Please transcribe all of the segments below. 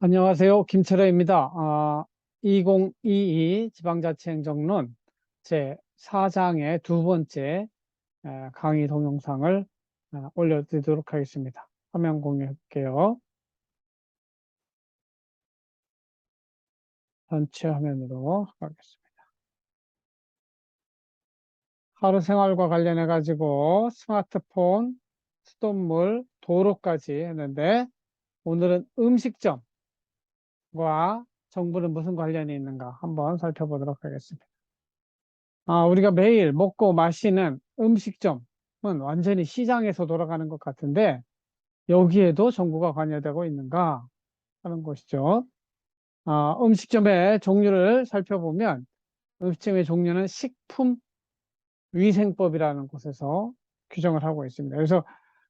안녕하세요. 김철호입니다. 2022 지방자치행정론 제4장의 두 번째 강의 동영상을 올려드리도록 하겠습니다. 화면 공유할게요. 전체 화면으로 가겠습니다. 하루 생활과 관련해 가지고 스마트폰, 수돗물, 도로까지 했는데 오늘은 음식점과 정부는 무슨 관련이 있는가 한번 살펴보도록 하겠습니다. 우리가 매일 먹고 마시는 음식점은 완전히 시장에서 돌아가는 것 같은데 여기에도 정부가 관여되고 있는가 하는 것이죠. 음식점의 종류를 살펴보면 음식점의 종류는 식품위생법이라는 곳에서 규정을 하고 있습니다. 그래서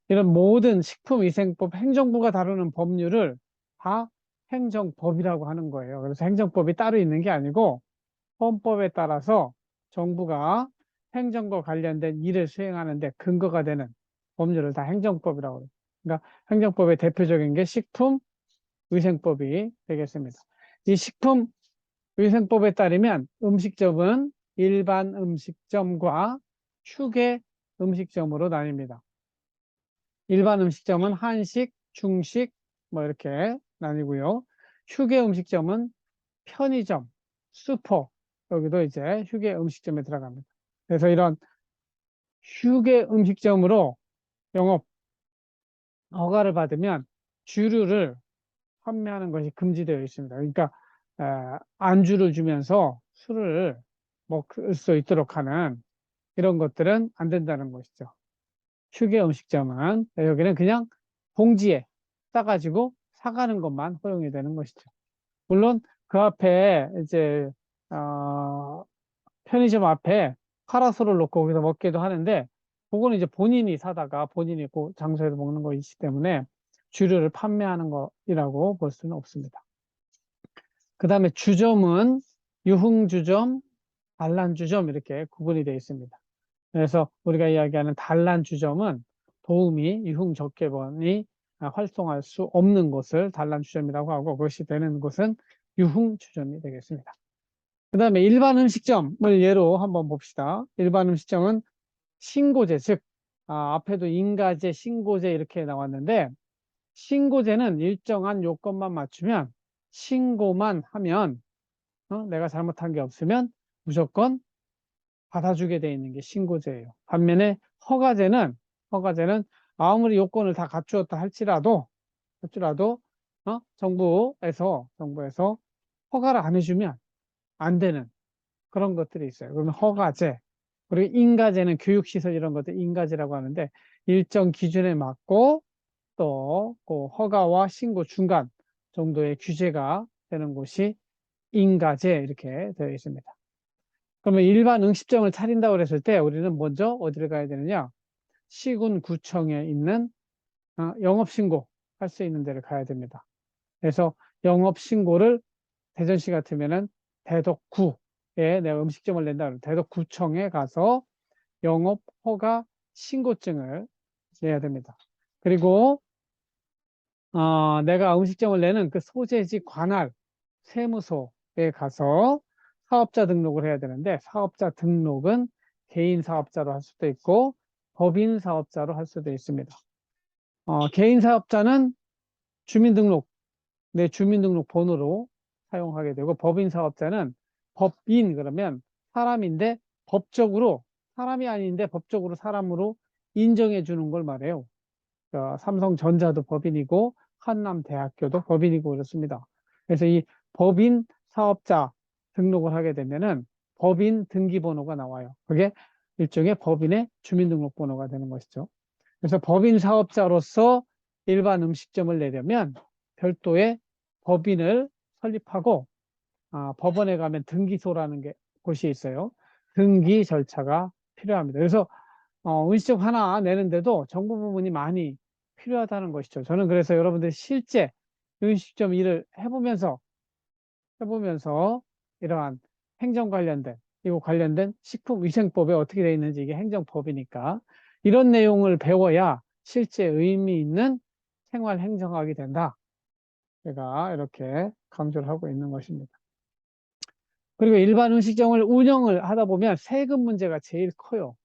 이런 모든 식품위생법, 행정부가 다루는 법률을 다 행정법이라고 하는 거예요. 그래서 행정법이 따로 있는 게 아니고 헌법에 따라서 정부가 행정과 관련된 일을 수행하는 데 근거가 되는 법률을 다 행정법이라고 해요. 그러니까 행정법의 대표적인 게 식품위생법이 되겠습니다. 이 식품위생법에 따르면 음식점은 일반 음식점과 휴게 음식점으로 나뉩니다. 일반 음식점은 한식, 중식 뭐 이렇게 나뉘고요. 휴게 음식점은 편의점, 슈퍼, 여기도 이제 휴게 음식점에 들어갑니다. 그래서 이런 휴게 음식점으로 영업 허가를 받으면 주류를 판매하는 것이 금지되어 있습니다. 그러니까 안주를 주면서 술을 먹을 수 있도록 하는 이런 것들은 안 된다는 것이죠. 휴게 음식점은 여기는 그냥 봉지에 싸가지고 사가는 것만 허용이 되는 것이죠. 물론 그 앞에 이제 편의점 앞에 파라솔을 놓고 거기서 먹기도 하는데 그거는 이제 본인이 사다가 본인이 그 장소에서 먹는 것이기 때문에 주류를 판매하는 거이라고 볼 수는 없습니다. 그 다음에 주점은 유흥주점, 단란주점 이렇게 구분이 되어 있습니다. 그래서 우리가 이야기하는 단란주점은 도우미, 유흥접객원이 활성화할 수 없는 곳을 단란주점이라고 하고 그것이 되는 곳은 유흥주점이 되겠습니다. 그 다음에 일반 음식점을 예로 한번 봅시다. 일반 음식점은 신고제, 즉, 앞에도 인가제, 신고제 이렇게 나왔는데, 신고제는 일정한 요건만 맞추면, 신고만 하면, 내가 잘못한 게 없으면 무조건 받아주게 돼 있는 게 신고제예요. 반면에 허가제는 아무리 요건을 다 갖추었다 할지라도, 정부에서 허가를 안 해주면 안 되는 그런 것들이 있어요. 그러면 허가제, 그리고 인가제는 교육시설 이런 것들 인가제라고 하는데 일정 기준에 맞고 또 그 허가와 신고 중간 정도의 규제가 되는 곳이 인가제 이렇게 되어 있습니다. 그러면 일반 음식점을 차린다고 했을 때 우리는 먼저 어디를 가야 되느냐? 시군구청에 있는 영업신고 할 수 있는 데를 가야 됩니다. 그래서 영업신고를 대전시 같으면은 대덕구에 내가 음식점을 낸다 그러면 대덕구청에 가서 영업 허가 신고증을 내야 됩니다. 그리고 내가 음식점을 내는 그 소재지 관할 세무소에 가서 사업자 등록을 해야 되는데 사업자 등록은 개인 사업자로 할 수도 있고 법인 사업자로 할 수도 있습니다. 개인 사업자는 주민등록 내 주민등록번호로 사용하게 되고 법인 사업자는 법인 그러면 사람인데 법적으로 사람이 아닌데 법적으로 사람으로 인정해 주는 걸 말해요. 삼성전자도 법인이고 한남대학교도 법인이고 그렇습니다. 그래서 이 법인 사업자 등록을 하게 되면은 법인 등기번호가 나와요. 그게 일종의 법인의 주민등록번호가 되는 것이죠. 그래서 법인 사업자로서 일반 음식점을 내려면 별도의 법인을 설립하고 법원에 가면 등기소라는 곳이 있어요. 등기 절차가 필요합니다. 그래서 음식점 하나 내는데도 정보 부분이 많이 필요하다는 것이죠. 저는 그래서 여러분들이 실제 음식점 일을 해보면서 이러한 행정 관련된 이거 관련된 식품위생법에 어떻게 되어 있는지 이게 행정법이니까 이런 내용을 배워야 실제 의미 있는 생활 행정학이 된다. 제가 이렇게 강조를 하고 있는 것입니다. 그리고 일반 음식점을 운영을 하다 보면 세금 문제가 제일 커요.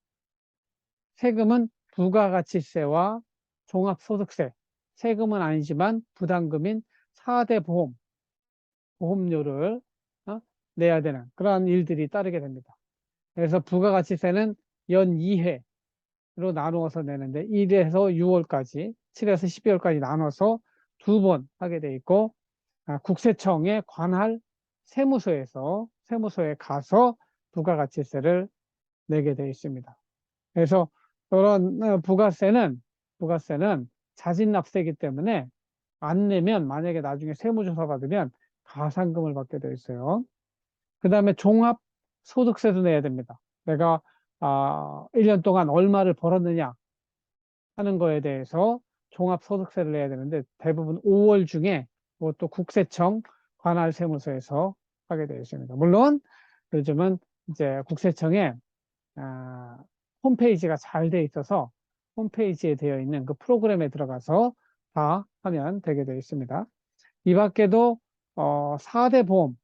세금은 부가가치세와 종합소득세, 세금은 아니지만 부담금인 4대 보험료를 내야 되는 그러한 일들이 따르게 됩니다. 그래서 부가가치세는 연 2회로 나누어서 내는데 1에서 6월까지, 7에서 12월까지 나눠서 2번 하게 돼 있고, 국세청에 관할 세무서에 가서 부가가치세를 내게 되어 있습니다. 그래서 그런 부가세는 자진납세이기 때문에 안 내면 만약에 나중에 세무조사 받으면 가산금을 받게 되어 있어요. 그 다음에 종합소득세도 내야 됩니다. 내가 1년 동안 얼마를 벌었느냐 하는 거에 대해서 종합소득세를 내야 되는데 대부분 5월 중에 그것도 국세청 관할 세무서에서 하게 되어 있습니다. 물론 요즘은 이제 국세청에 홈페이지가 잘 돼 있어서 홈페이지에 되어 있는 그 프로그램에 들어가서 다 하면 되게 되어 있습니다. 이 밖에도 4대 보험,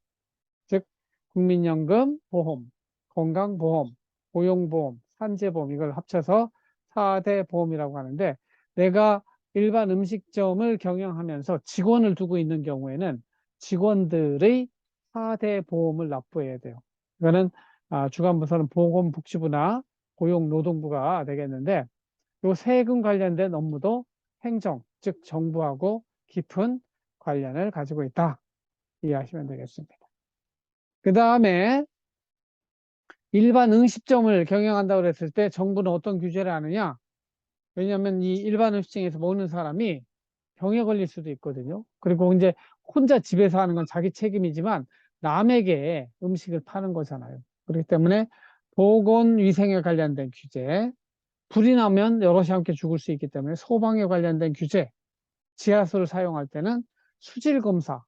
즉 국민연금 보험, 건강보험, 고용보험, 산재보험 이걸 합쳐서 4대 보험이라고 하는데, 내가 일반 음식점을 경영하면서 직원을 두고 있는 경우에는 직원들의 4대 보험을 납부해야 돼요. 이거는 주관부서는 보건복지부나 고용노동부가 되겠는데, 이 세금 관련된 업무도 행정, 즉 정부하고 깊은 관련을 가지고 있다, 이해하시면 되겠습니다. 그 다음에 일반 음식점을 경영한다고 그랬을 때 정부는 어떤 규제를 하느냐? 왜냐하면 이 일반 음식점에서 먹는 사람이 병에 걸릴 수도 있거든요. 그리고 이제 혼자 집에서 하는 건 자기 책임이지만 남에게 음식을 파는 거잖아요. 그렇기 때문에 보건위생에 관련된 규제, 불이 나면 여럿이 함께 죽을 수 있기 때문에 소방에 관련된 규제, 지하수를 사용할 때는 수질검사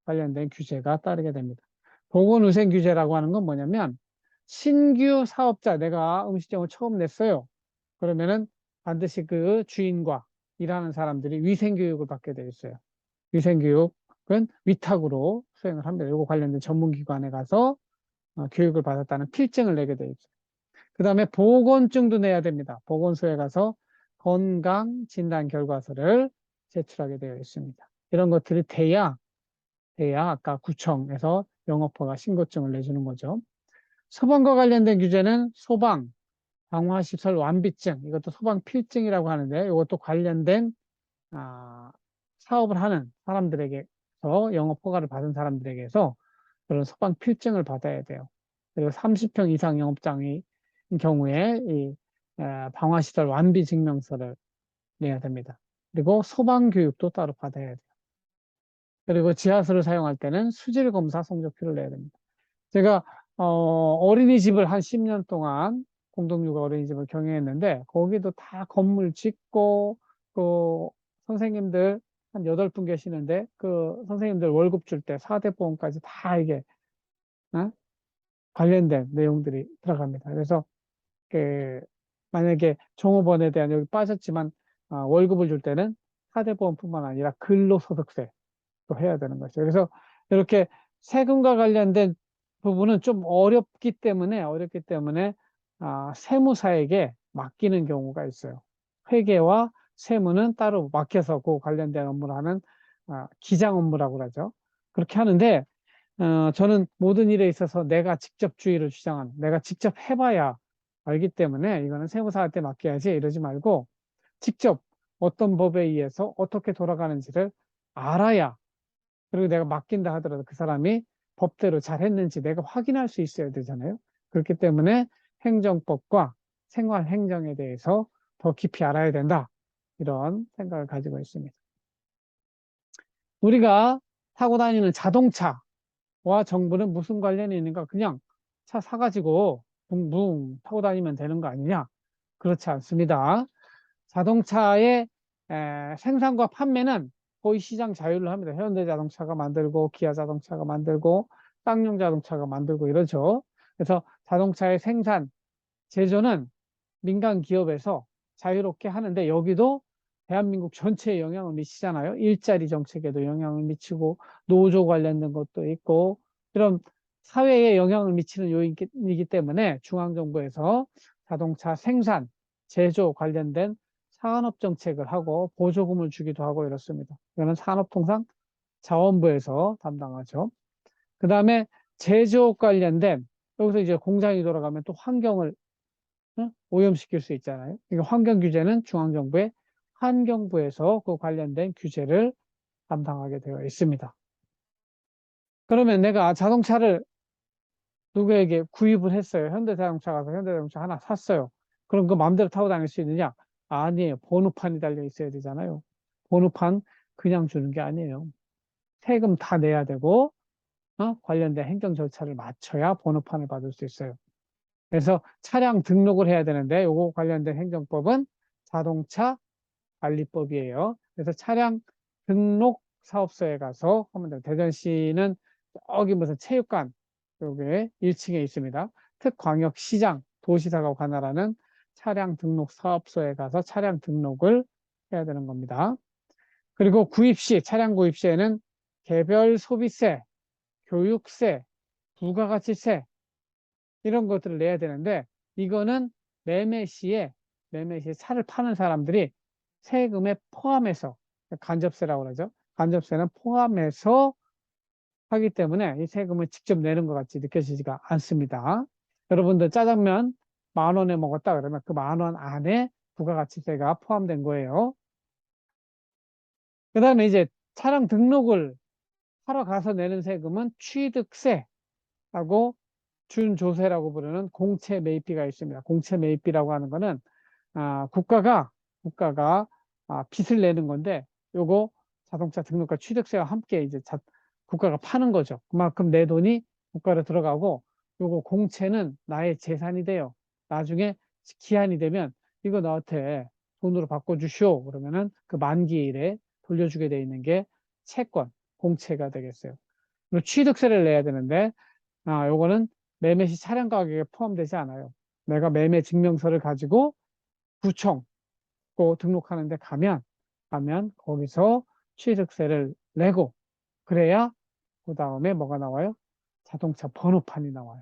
관련된 규제가 따르게 됩니다. 보건위생규제라고 하는 건 뭐냐면, 신규 사업자, 내가 음식점을 처음 냈어요. 그러면은 반드시 그 주인과 일하는 사람들이 위생교육을 받게 되어 있어요. 위생교육은 위탁으로 수행을 합니다. 이거 관련된 전문기관에 가서 교육을 받았다는 필증을 내게 되어 있어요. 그 다음에 보건증도 내야 됩니다. 보건소에 가서 건강진단 결과서를 제출하게 되어 있습니다. 이런 것들이 돼야 아까 구청에서 영업허가 신고증을 내주는 거죠. 소방과 관련된 규제는 소방, 방화시설 완비증, 이것도 소방 필증이라고 하는데, 이것도 관련된 사업을 하는 사람들에게서, 영업허가를 받은 사람들에게서 그런 소방 필증을 받아야 돼요. 그리고 30평 이상 영업장의 경우에 이 방화시설 완비 증명서를 내야 됩니다. 그리고 소방 교육도 따로 받아야 돼요. 그리고 지하수를 사용할 때는 수질검사 성적표를 내야 됩니다. 제가 어린이집을 한 10년 동안 공동육아 어린이집을 경영했는데, 거기도 다 건물 짓고 그 선생님들 한 8분 계시는데, 그 선생님들 월급 줄 때 4대 보험까지 다 이게 관련된 내용들이 들어갑니다. 그래서 그 만약에 종업원에 대한, 여기 빠졌지만 월급을 줄 때는 4대 보험뿐만 아니라 근로소득세 또 해야 되는 거죠. 그래서 이렇게 세금과 관련된 부분은 좀 어렵기 때문에 세무사에게 맡기는 경우가 있어요. 회계와 세무는 따로 맡겨서 그 관련된 업무를 하는 기장 업무라고 그러죠. 그렇게 하는데, 저는 모든 일에 있어서 내가 직접 주의를 주장하는, 내가 직접 해봐야 알기 때문에 이거는 세무사한테 맡겨야지 이러지 말고, 직접 어떤 법에 의해서 어떻게 돌아가는지를 알아야, 그리고 내가 맡긴다 하더라도 그 사람이 법대로 잘했는지 내가 확인할 수 있어야 되잖아요. 그렇기 때문에 행정법과 생활행정에 대해서 더 깊이 알아야 된다, 이런 생각을 가지고 있습니다. 우리가 타고 다니는 자동차와 정부는 무슨 관련이 있는가? 그냥 차 사가지고 붕붕 타고 다니면 되는 거 아니냐? 그렇지 않습니다. 자동차의 생산과 판매는 거의 시장 자율로 합니다. 현대자동차가 만들고, 기아자동차가 만들고, 쌍용자동차가 만들고 이러죠. 그래서 자동차의 생산, 제조는 민간 기업에서 자유롭게 하는데, 여기도 대한민국 전체에 영향을 미치잖아요. 일자리 정책에도 영향을 미치고 노조 관련된 것도 있고 이런 사회에 영향을 미치는 요인이기 때문에 중앙정부에서 자동차 생산, 제조 관련된 산업 정책을 하고 보조금을 주기도 하고 이렇습니다. 이거는 산업통상자원부에서 담당하죠. 그 다음에 제조업 관련된 여기서 이제 공장이 돌아가면 또 환경을 오염시킬 수 있잖아요. 이거 환경 규제는 중앙정부의 환경부에서 그 관련된 규제를 담당하게 되어 있습니다. 그러면 내가 자동차를 누구에게 구입을 했어요. 현대자동차 가서 현대자동차 하나 샀어요. 그럼 그 마음대로 타고 다닐 수 있느냐? 아니에요. 번호판이 달려 있어야 되잖아요. 번호판 그냥 주는 게 아니에요. 세금 다 내야 되고 관련된 행정 절차를 마쳐야 번호판을 받을 수 있어요. 그래서 차량 등록을 해야 되는데 요거 관련된 행정법은 자동차 관리법이에요. 그래서 차량 등록 사업소에 가서 하면 돼요. 대전시는 저기 무슨 체육관 여기 1층에 있습니다. 특광역시장 도시사가 관할하는 차량 등록 사업소에 가서 차량 등록을 해야 되는 겁니다. 그리고 구입시, 차량 구입시에는 개별 소비세, 교육세, 부가가치세 이런 것들을 내야 되는데 이거는 매매 시에 차를 파는 사람들이 세금에 포함해서 간접세라고 그러죠. 간접세는 포함해서 하기 때문에 이 세금을 직접 내는 것 같이 느껴지지가 않습니다. 여러분들 짜장면 10,000원에 먹었다 그러면 그 10,000원 안에 부가가치세가 포함된 거예요. 그 다음에 이제 차량 등록을 하러 가서 내는 세금은 취득세하고 준조세라고 부르는 공채 매입비가 있습니다. 공채 매입비라고 하는 거는 국가가 빚을 내는 건데 요거 자동차 등록과 취득세와 함께 이제 국가가 파는 거죠. 그만큼 내 돈이 국가로 들어가고 요거 공채는 나의 재산이 돼요. 나중에 기한이 되면 이거 나한테 돈으로 바꿔주시오. 그러면은 그 만기일에 돌려주게 돼 있는 게 채권, 공채가 되겠어요. 그리고 취득세를 내야 되는데 요거는 매매 시 차량 가격에 포함되지 않아요. 내가 매매 증명서를 가지고 구청 등록하는데 가면 거기서 취득세를 내고 그래야 그 다음에 뭐가 나와요? 자동차 번호판이 나와요.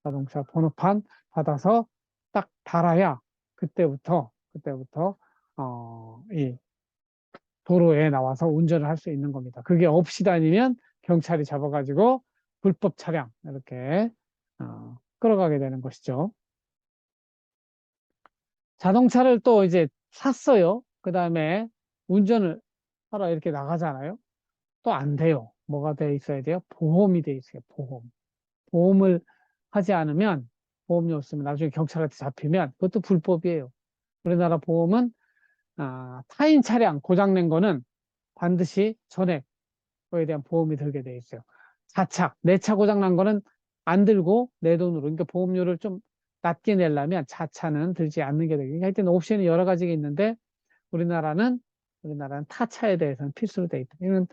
자동차 번호판 받아서 딱 달아야 그때부터 이 도로에 나와서 운전을 할 수 있는 겁니다. 그게 없이 다니면 경찰이 잡아가지고 불법 차량 이렇게 끌어가게 되는 것이죠. 자동차를 또 이제 샀어요. 그 다음에 운전을 하러 이렇게 나가잖아요. 또 안 돼요. 뭐가 돼 있어야 돼요? 보험이 돼 있어요. 보험. 보험을 하지 않으면 보험료 없으면 나중에 경찰한테 잡히면 그것도 불법이에요. 우리나라 보험은 타인 차량 고장낸 거는 반드시 전액 그에 대한 보험이 들게 돼 있어요. 자차, 내 차 고장난 거는 안 들고 내 돈으로, 그러니까 보험료를 좀 낮게 내려면 자차는 들지 않는 게 되겠죠. 하여튼 옵션이 여러 가지가 있는데 우리나라는 타 차에 대해서는 필수로 돼 있다. 이는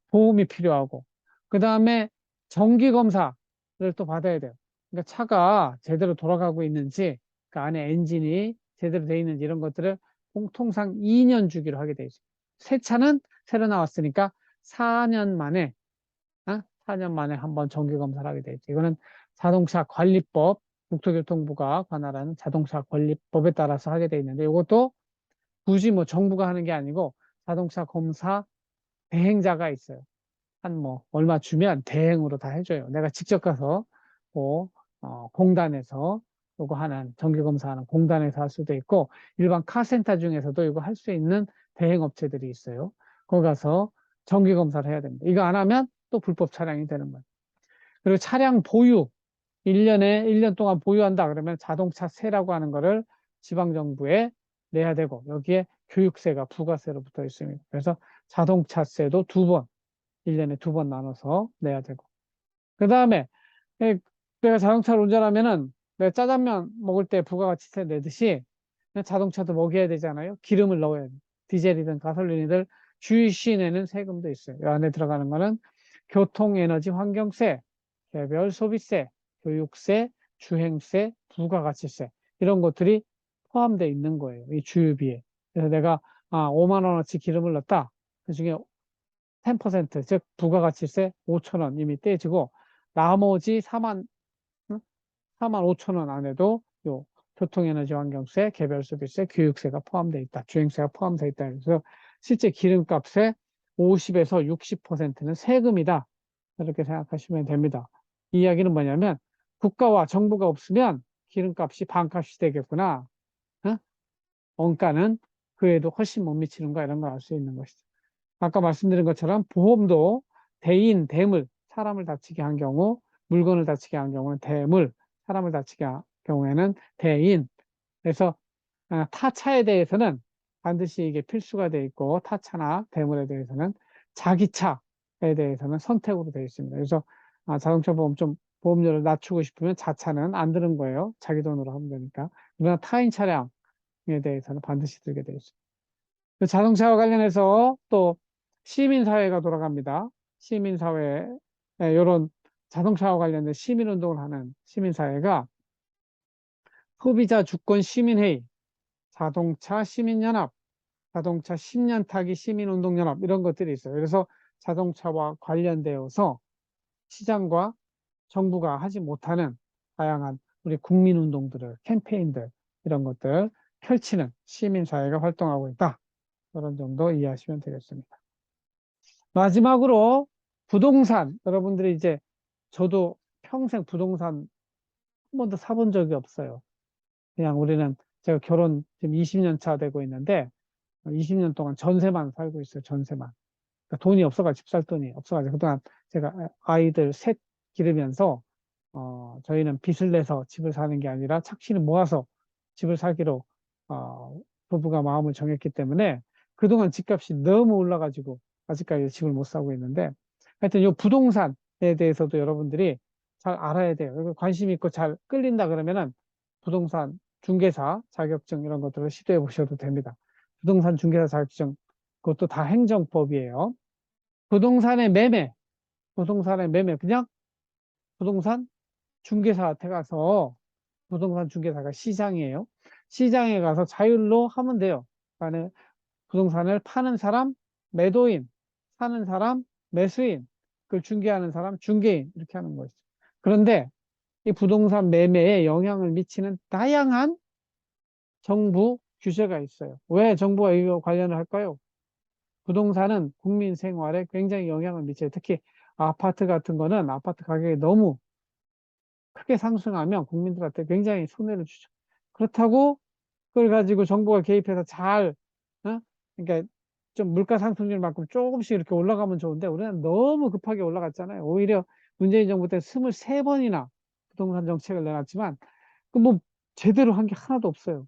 보험이 필요하고 그 다음에 정기 검사를 또 받아야 돼요. 그러니까 차가 제대로 돌아가고 있는지 그 안에 엔진이 제대로 돼 있는지 이런 것들을 통상 2년 주기로 하게 돼 있어요. 새 차는 새로 나왔으니까 4년 만에 4년 만에 한번 정기 검사를 하게 돼 있죠. 이거는 자동차 관리법 국토교통부가 관할하는 자동차 관리법에 따라서 하게 돼 있는데 이것도 굳이 뭐 정부가 하는 게 아니고 자동차 검사 대행자가 있어요. 한 뭐 얼마 주면 대행으로 다 해줘요. 내가 직접 가서 뭐 공단에서 이거 하는 정기검사하는 공단에서 할 수도 있고 일반 카센터 중에서도 이거 할 수 있는 대행 업체들이 있어요. 거기 가서 정기검사를 해야 됩니다. 이거 안 하면 또 불법 차량이 되는 거예요. 그리고 차량 보유 1년 동안 보유한다 그러면 자동차세라고 하는 거를 지방정부에 내야 되고 여기에 교육세가 부가세로 붙어 있습니다. 그래서 자동차세도 1년에 2번 나눠서 내야 되고. 그 다음에 내가 자동차를 운전하면은 내가 짜장면 먹을 때 부가가치세 내듯이 자동차도 먹여야 되잖아요. 기름을 넣어야 돼. 디젤이든 가솔린이든 주유시 내는 세금도 있어요. 이 안에 들어가는 거는 교통에너지 환경세, 개별 소비세, 교육세, 주행세, 부가가치세 이런 것들이 포함되어 있는 거예요. 이 주유비에. 그래서 내가 5만 원어치 기름을 넣었다. 그중에 10%, 즉 부가가치세 5천 원 이미 떼지고 나머지 4만 5천 원 안에도 요 교통에너지환경세, 개별소비세, 교육세가 포함되어 있다. 주행세가 포함되어 있다. 그래서 실제 기름값의 50에서 60%는 세금이다. 이렇게 생각하시면 됩니다. 이 이야기는 뭐냐면 국가와 정부가 없으면 기름값이 반값이 되겠구나. 어? 원가는 그에도 훨씬 못 미치는 거 이런 걸 알 수 있는 것이죠. 아까 말씀드린 것처럼 보험도 대인, 대물, 사람을 다치게 한 경우, 물건을 다치게 한 경우는 대물, 사람을 다치게 한 경우에는 대인. 그래서 타차에 대해서는 반드시 이게 필수가 되어 있고 타차나 대물에 대해서는 자기 차에 대해서는 선택으로 되어 있습니다. 그래서 자동차 보험 좀 보험료를 낮추고 싶으면 자차는 안 드는 거예요. 자기 돈으로 하면 되니까. 그러나 타인 차량에 대해서는 반드시 들게 되어 있습니다. 그 자동차와 관련해서 또 시민사회가 돌아갑니다. 시민사회, 이런 자동차와 관련된 시민운동을 하는 시민사회가 소비자 주권 시민회의, 자동차 시민연합, 자동차 10년 타기 시민운동연합 이런 것들이 있어요. 그래서 자동차와 관련되어서 시장과 정부가 하지 못하는 다양한 우리 국민운동들을 캠페인들 이런 것들 펼치는 시민사회가 활동하고 있다. 그런 정도 이해하시면 되겠습니다. 마지막으로 부동산 여러분들이 이제 저도 평생 부동산 한 번도 사본 적이 없어요. 그냥 우리는 제가 결혼 지금 20년 차 되고 있는데 20년 동안 전세만 살고 있어요. 전세만. 그러니까 돈이 없어가지고 집 살 돈이 없어가지고 그동안 제가 아이들 셋 기르면서 저희는 빚을 내서 집을 사는 게 아니라 착취를 모아서 집을 사기로 부부가 마음을 정했기 때문에 그동안 집값이 너무 올라가지고 아직까지 집을 못 사고 있는데 하여튼 이 부동산에 대해서도 여러분들이 잘 알아야 돼요. 관심 있고 잘 끌린다 그러면은 부동산 중개사 자격증 이런 것들을 시도해 보셔도 됩니다. 부동산 중개사 자격증 그것도 다 행정법이에요. 부동산의 매매, 부동산의 매매 그냥 부동산 중개사한테 가서 부동산 중개사가 시장이에요. 시장에 가서 자율로 하면 돼요. 그러니까 부동산을 파는 사람, 매도인, 사는 사람, 매수인, 그걸 중개하는 사람, 중개인 이렇게 하는 거죠. 그런데 이 부동산 매매에 영향을 미치는 다양한 정부 규제가 있어요. 왜 정부가 이거 관련을 할까요? 부동산은 국민 생활에 굉장히 영향을 미쳐요. 특히 아파트 같은 거는 아파트 가격이 너무 크게 상승하면 국민들한테 굉장히 손해를 주죠. 그렇다고 그걸 가지고 정부가 개입해서 잘, 어? 그러니까 좀 물가 상승률만큼 조금씩 이렇게 올라가면 좋은데 우리는 너무 급하게 올라갔잖아요. 오히려 문재인 정부 때 23번이나 부동산 정책을 내놨지만 그 뭐 제대로 한 게 하나도 없어요.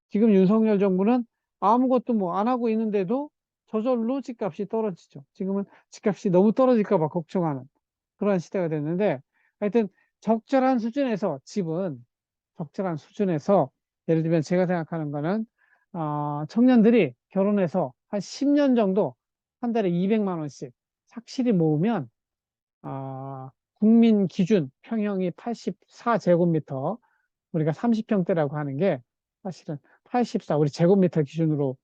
지금 윤석열 정부는 아무것도 뭐 안 하고 있는데도 저절로 집값이 떨어지죠. 지금은 집값이 너무 떨어질까 봐 걱정하는 그런 시대가 됐는데 하여튼 적절한 수준에서 집은 적절한 수준에서 예를 들면 제가 생각하는 거는 청년들이 결혼해서 한 10년 정도 한 달에 200만 원씩 착실히 모으면 국민 기준 평형이 84제곱미터 우리가 30평대라고 하는 게 사실은 84 우리 제곱미터 기준으로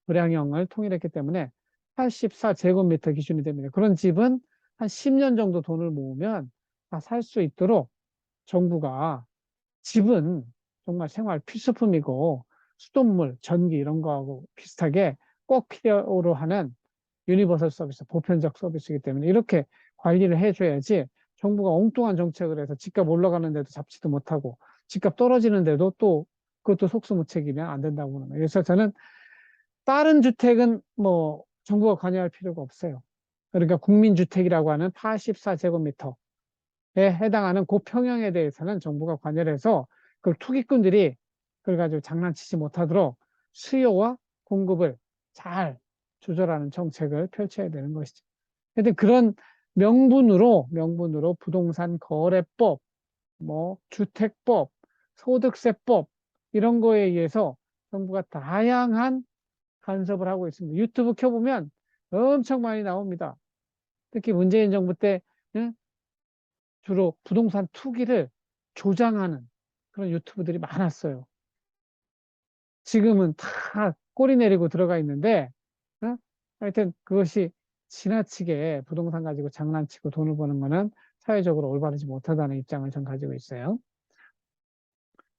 불량형을 통일했기 때문에 84제곱미터 기준이 됩니다. 그런 집은 한 10년 정도 돈을 모으면 다 살 수 있도록 정부가 집은 정말 생활 필수품이고 수돗물, 전기 이런 거하고 비슷하게 꼭 필요로 하는 유니버설 서비스, 보편적 서비스이기 때문에 이렇게 관리를 해줘야지 정부가 엉뚱한 정책을 해서 집값 올라가는데도 잡지도 못하고 집값 떨어지는데도 또 그것도 속수무책이면 안 된다고 보는 거예요. 그래서 저는 다른 주택은 뭐 정부가 관여할 필요가 없어요. 그러니까 국민주택이라고 하는 84제곱미터에 해당하는 그 평형에 대해서는 정부가 관여를 해서 그걸 투기꾼들이 그걸 가지고 장난치지 못하도록 수요와 공급을 잘 조절하는 정책을 펼쳐야 되는 것이죠. 하여튼 그런 명분으로 부동산 거래법, 뭐 주택법, 소득세법 이런 거에 의해서 정부가 다양한 간섭을 하고 있습니다. 유튜브 켜보면 엄청 많이 나옵니다. 특히 문재인 정부 때 주로 부동산 투기를 조장하는 그런 유튜브들이 많았어요. 지금은 다 꼬리 내리고 들어가 있는데, 어? 하여튼 그것이 지나치게 부동산 가지고 장난치고 돈을 버는 거는 사회적으로 올바르지 못하다는 입장을 전 가지고 있어요.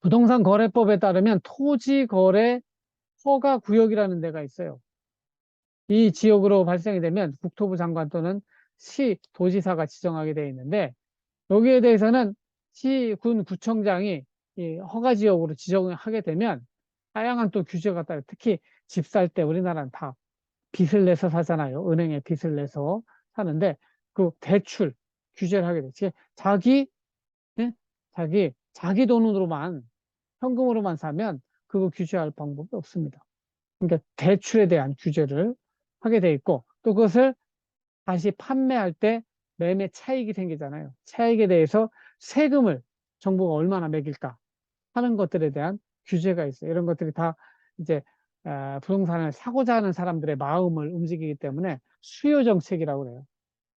부동산 거래법에 따르면 토지 거래 허가 구역이라는 데가 있어요. 이 지역으로 발생이 되면 국토부 장관 또는 시, 도지사가 지정하게 되어 있는데 여기에 대해서는 시, 군, 구청장이 이 허가 지역으로 지정을 하게 되면 다양한 또 규제가 따라 특히 집 살 때 우리나라는 다 빚을 내서 사잖아요. 은행에 빚을 내서 사는데 그 대출 규제를 하게 되지. 자기 예? 자기 돈으로만 현금으로만 사면 그거 규제할 방법이 없습니다. 그러니까 대출에 대한 규제를 하게 돼 있고 또 그것을 다시 판매할 때 매매 차익이 생기잖아요. 차익에 대해서 세금을 정부가 얼마나 매길까 하는 것들에 대한 규제가 있어요. 이런 것들이 다 이제 부동산을 사고자 하는 사람들의 마음을 움직이기 때문에 수요 정책이라고 그래요.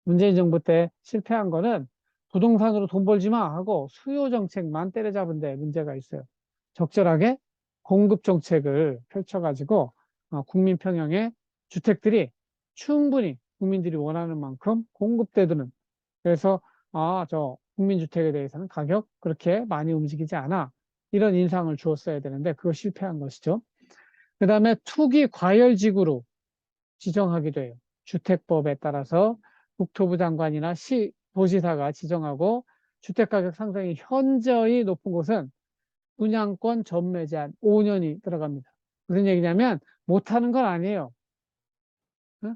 문재인 정부 때 실패한 거는 부동산으로 돈 벌지 마 하고 수요 정책만 때려잡은 데 문제가 있어요. 적절하게 공급 정책을 펼쳐가지고 국민 평형의 주택들이 충분히 국민들이 원하는 만큼 공급되도록 그래서 저 국민주택에 대해서는 가격 그렇게 많이 움직이지 않아 이런 인상을 주었어야 되는데 그거 실패한 것이죠. 그 다음에 투기 과열지구로 지정하기도 해요. 주택법에 따라서 국토부 장관이나 시, 도지사가 지정하고 주택가격 상승이 현저히 높은 곳은 분양권 전매 제한 5년이 들어갑니다. 무슨 얘기냐면 못하는 건 아니에요. 어?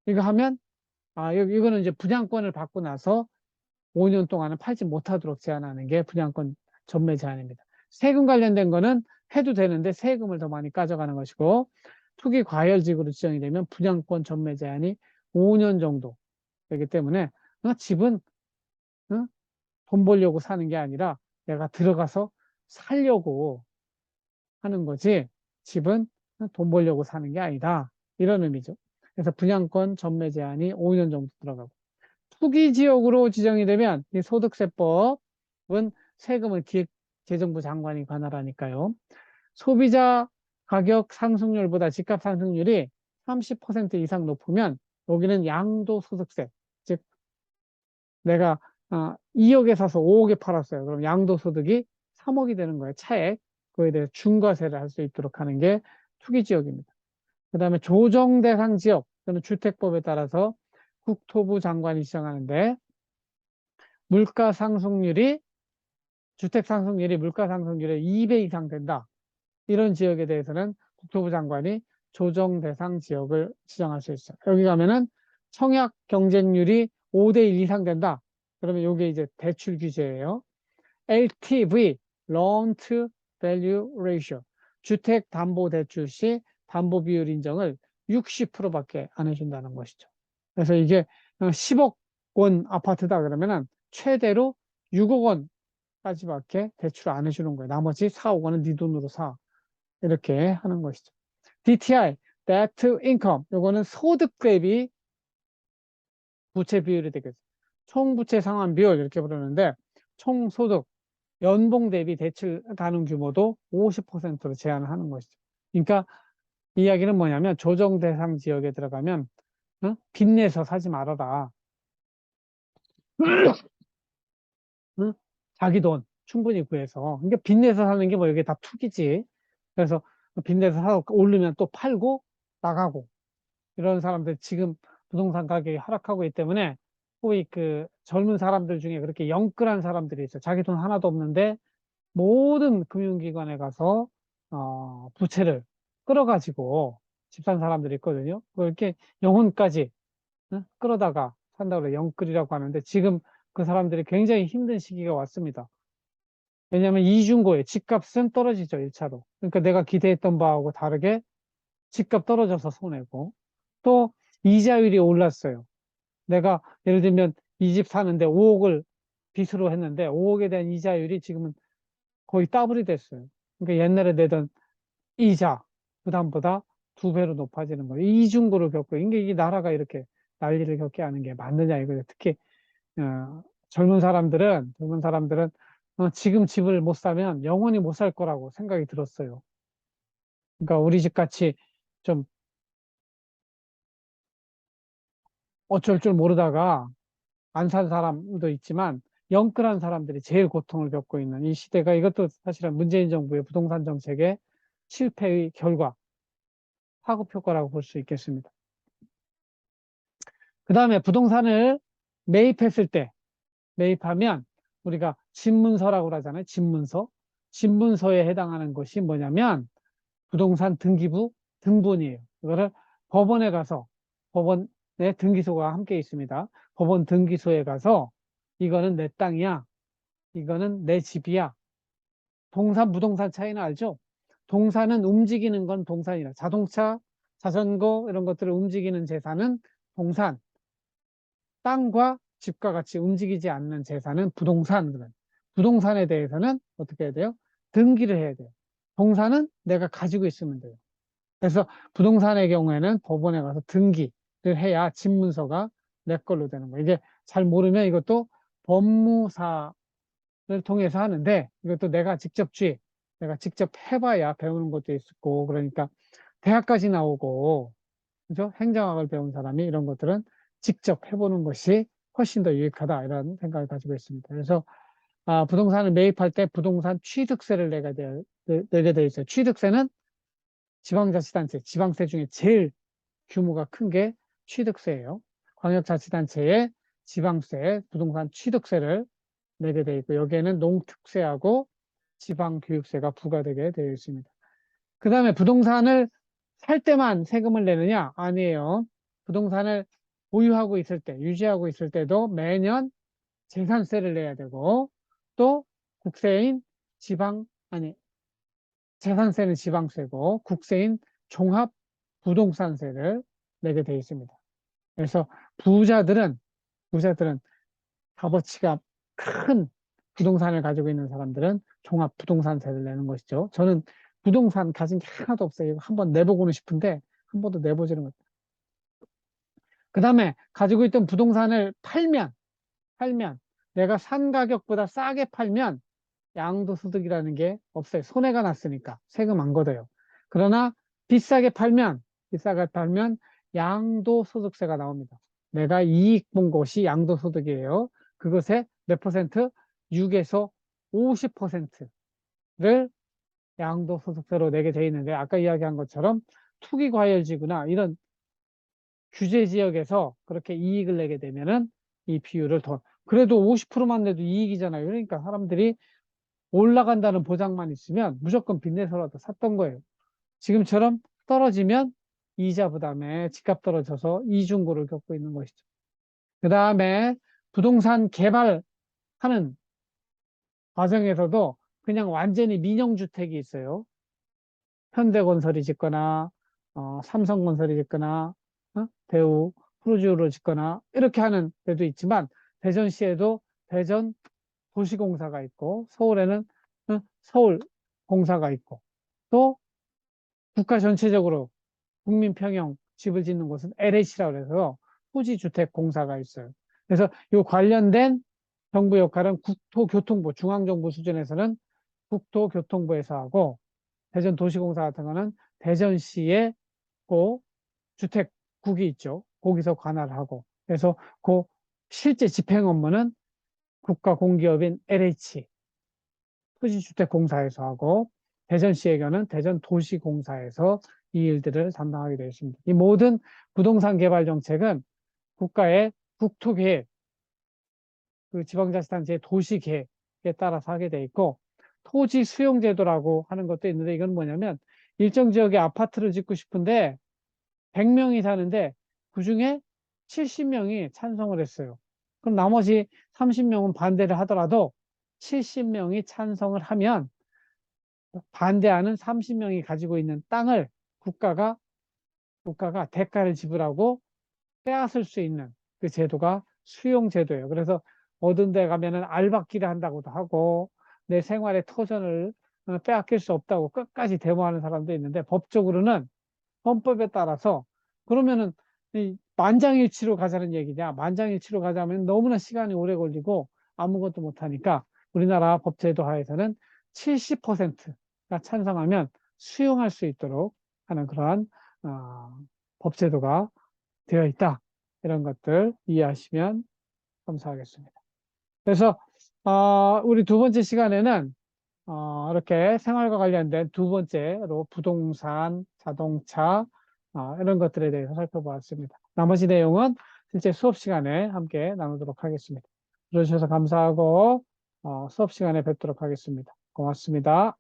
이거 하면 이거는 이제 분양권을 받고 나서 5년 동안은 팔지 못하도록 제한하는 게 분양권 전매 제한입니다. 세금 관련된 거는 해도 되는데 세금을 더 많이 가져가는 것이고 투기 과열지구로 지정이 되면 분양권 전매 제한이 5년 정도 되기 때문에 집은 돈 벌려고 사는 게 아니라 내가 들어가서 살려고 하는 거지 집은 돈 벌려고 사는 게 아니다. 이런 의미죠. 그래서 분양권 전매 제한이 5년 정도 들어가고 투기 지역으로 지정이 되면 이 소득세법은 세금을 기획재정부 장관이 관할하니까요. 소비자 가격 상승률보다 집값 상승률이 30% 이상 높으면 여기는 양도소득세, 즉 내가 2억에 사서 5억에 팔았어요. 그럼 양도소득이 3억이 되는 거예요. 차액. 그거에 대해서 중과세를 할 수 있도록 하는 게 투기지역입니다. 그 다음에 조정대상 지역, 또는 주택법에 따라서 국토부 장관이 지정하는데 물가 상승률이 주택 상승률이 물가 상승률의 2배 이상 된다. 이런 지역에 대해서는 국토부 장관이 조정 대상 지역을 지정할 수 있어요. 여기 가면은 청약 경쟁률이 5대1 이상 된다. 그러면 이게 이제 대출 규제예요. LTV, Loan to Value Ratio. 주택담보대출 시 담보 비율 인정을 60%밖에 안 해준다는 것이죠. 그래서 이게 10억 원 아파트다 그러면은 최대로 6억 원까지밖에 대출 안 해주는 거예요. 나머지 4억 원은 네 돈으로 사. 이렇게 하는 것이죠. DTI, Debt to Income. 요거는 소득 대비 부채 비율이 되겠죠. 총부채 상환 비율 이렇게 부르는데 총소득, 연봉 대비 대출 가능 규모도 50%로 제한을 하는 것이죠. 그러니까 이야기는 뭐냐면 조정 대상 지역에 들어가면 빚내서 사지 말아라. 응? 자기 돈 충분히 구해서. 그러니까 빚내서 사는 게 뭐 이게 다 투기지. 그래서 빚내서 사서 오르면 또 팔고 나가고 이런 사람들 지금 부동산 가격이 하락하고 있기 때문에 거의 그 젊은 사람들 중에 그렇게 영끌한 사람들이 있어요. 자기 돈 하나도 없는데 모든 금융기관에 가서 부채를 끌어가지고 집 산 사람들이 있거든요. 그렇게 영혼까지 끌어다가 산다고 해서 영끌이라고 하는데 지금 그 사람들이 굉장히 힘든 시기가 왔습니다. 왜냐하면 이중고에 집값은 떨어지죠, 1차로. 그러니까 내가 기대했던 바하고 다르게 집값 떨어져서 손해고 또 이자율이 올랐어요. 내가 예를 들면 이 집 사는데 5억을 빚으로 했는데 5억에 대한 이자율이 지금은 거의 더블이 됐어요. 그러니까 옛날에 내던 이자 부담보다 2배로 높아지는 거예요. 이중고를 겪고 이게 나라가 이렇게 난리를 겪게 하는 게 맞느냐 이거예요. 특히 젊은 사람들은 지금 집을 못 사면 영원히 못 살 거라고 생각이 들었어요. 그러니까 우리 집 같이 좀 어쩔 줄 모르다가 안 산 사람도 있지만 영끌한 사람들이 제일 고통을 겪고 있는 이 시대가 이것도 사실은 문재인 정부의 부동산 정책의 실패의 결과, 파급 효과라고 볼 수 있겠습니다. 그 다음에 부동산을 매입했을 때, 매입하면 우리가 집문서라고 하잖아요. 집문서. 집문서에 해당하는 것이 뭐냐면 부동산 등기부 등본이에요. 이거를 법원에 가서, 법원에 등기소가 함께 있습니다. 법원 등기소에 가서 이거는 내 땅이야. 이거는 내 집이야. 동산, 부동산 차이는 알죠? 동산은 움직이는 건 동산이라. 자동차, 자전거 이런 것들을 움직이는 재산은 동산. 땅과 집과 같이 움직이지 않는 재산은 부동산. 부동산에 대해서는 어떻게 해야 돼요? 등기를 해야 돼요. 동산은 내가 가지고 있으면 돼요. 그래서 부동산의 경우에는 법원에 가서 등기를 해야 집문서가 내 걸로 되는 거예요. 이게 잘 모르면 이것도 법무사를 통해서 하는데 이것도 내가 직접 해봐야 배우는 것도 있고 그러니까 대학까지 나오고 그죠? 행정학을 배운 사람이 이런 것들은 직접 해보는 것이 훨씬 더 유익하다 이런 생각을 가지고 있습니다. 그래서 부동산을 매입할 때 부동산 취득세를 내게 되어 있어요. 취득세는 지방자치단체, 지방세 중에 제일 규모가 큰 게 취득세예요. 광역자치단체에 지방세, 부동산 취득세를 내게 되어 있고 여기에는 농특세하고 지방교육세가 부과되게 되어 있습니다. 그 다음에 부동산을 살 때만 세금을 내느냐? 아니에요. 부동산을 보유하고 있을 때, 유지하고 있을 때도 매년 재산세를 내야 되고 또 국세인 지방, 아니, 재산세는 지방세고 국세인 종합부동산세를 내게 되어 있습니다. 그래서 부자들은 값어치가 큰 부동산을 가지고 있는 사람들은 종합부동산세를 내는 것이죠. 저는 부동산 가진 게 하나도 없어요. 한번 내보고는 싶은데 한 번도 내보지는 못해요. 그 다음에 가지고 있던 부동산을 팔면 내가 산 가격보다 싸게 팔면 양도소득이라는 게 없어요. 손해가 났으니까 세금 안 걷어요. 그러나 비싸게 팔면 양도소득세가 나옵니다. 내가 이익 본 것이 양도소득이에요. 그것의 몇 퍼센트? 6에서 50%를 양도소득세로 내게 돼 있는데 아까 이야기한 것처럼 투기과열지구나 이런 규제 지역에서 그렇게 이익을 내게 되면은 이 비율을 더 그래도 50%만 내도 이익이잖아요. 그러니까 사람들이 올라간다는 보장만 있으면 무조건 빚내서라도 샀던 거예요. 지금처럼 떨어지면 이자 부담에 집값 떨어져서 이중고를 겪고 있는 것이죠. 그 다음에 부동산 개발하는 과정에서도 그냥 완전히 민영주택이 있어요. 현대건설이 짓거나 삼성건설이 짓거나 대우, 프로지오로 짓거나 이렇게 하는 데도 있지만 대전시에도 대전 도시공사가 있고 서울에는 서울공사가 있고 또 국가 전체적으로 국민평형 집을 짓는 곳은 LH라고 해서 토지주택공사가 있어요. 그래서 이 관련된 정부 역할은 국토교통부, 중앙정부 수준에서는 국토교통부에서 하고 대전도시공사 같은 거는 대전시에 그 주택국이 있죠. 거기서 관할을 하고 그래서 그 실제 집행 업무는 국가공기업인 LH 토지주택공사에서 하고 대전시의견은 대전도시공사에서 이 일들을 담당하게 되어 있습니다. 이 모든 부동산 개발 정책은 국가의 국토계획, 그 지방자치단체의 도시계획에 따라서 하게 되어 있고 토지 수용제도라고 하는 것도 있는데 이건 뭐냐면 일정 지역에 아파트를 짓고 싶은데 100명이 사는데 그중에 70명이 찬성을 했어요. 그럼 나머지 30명은 반대를 하더라도 70명이 찬성을 하면 반대하는 30명이 가지고 있는 땅을 국가가 대가를 지불하고 빼앗을 수 있는 그 제도가 수용제도예요. 그래서 어떤 데 가면은 알박기를 한다고도 하고 내 생활의 터전을 빼앗길 수 없다고 끝까지 데모하는 사람도 있는데 법적으로는 헌법에 따라서 그러면은 이 만장일치로 가자는 얘기냐? 만장일치로 가자면 너무나 시간이 오래 걸리고 아무것도 못하니까 우리나라 법제도 하에서는 70%가 찬성하면 수용할 수 있도록 하는 그러한 법제도가 되어 있다. 이런 것들 이해하시면 감사하겠습니다. 그래서 우리 두 번째 시간에는 이렇게 생활과 관련된 두 번째로 부동산, 자동차 이런 것들에 대해서 살펴보았습니다. 나머지 내용은 실제 수업 시간에 함께 나누도록 하겠습니다. 들어주셔서 감사하고 수업 시간에 뵙도록 하겠습니다. 고맙습니다.